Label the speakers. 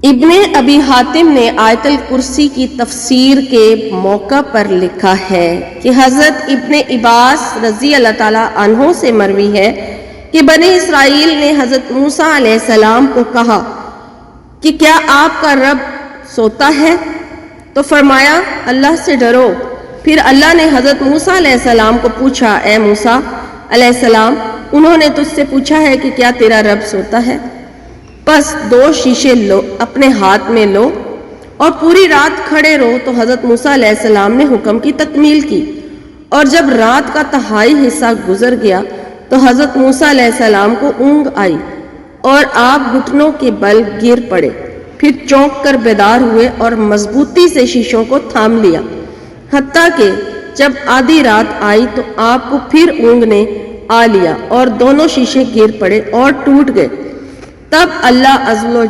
Speaker 1: ابن ابی حاتم نے آیت الکرسی کی تفسیر کے موقع پر لکھا ہے کہ حضرت ابن عباس رضی اللہ تعالی عنہ سے مروی ہے کہ بنی اسرائیل نے حضرت موسیٰ علیہ السلام کو کہا کہ کیا آپ کا رب سوتا ہے؟ تو فرمایا اللہ سے ڈرو۔ پھر اللہ نے حضرت موسیٰ علیہ السلام کو پوچھا، اے موسیٰ علیہ السلام، انہوں نے تجھ سے پوچھا ہے کہ کیا تیرا رب سوتا ہے؟ پس 2 شیشے لو، اپنے ہاتھ میں لو اور پوری رات کھڑے رہو۔ تو حضرت موسیٰ علیہ السلام نے حکم کی تکمیل کی، اور جب رات کا تہائی حصہ گزر گیا تو حضرت موسیٰ علیہ السلام کو اونگ آئی اور آپ گھٹنوں کے بل گر پڑے، پھر چونک کر بیدار ہوئے اور مضبوطی سے شیشوں کو تھام لیا، حتیٰ کہ جب آدھی رات آئی تو آپ کو پھر اونگ نے آ لیا اور دونوں شیشے گر پڑے اور ٹوٹ گئے۔ تب اللہ عز و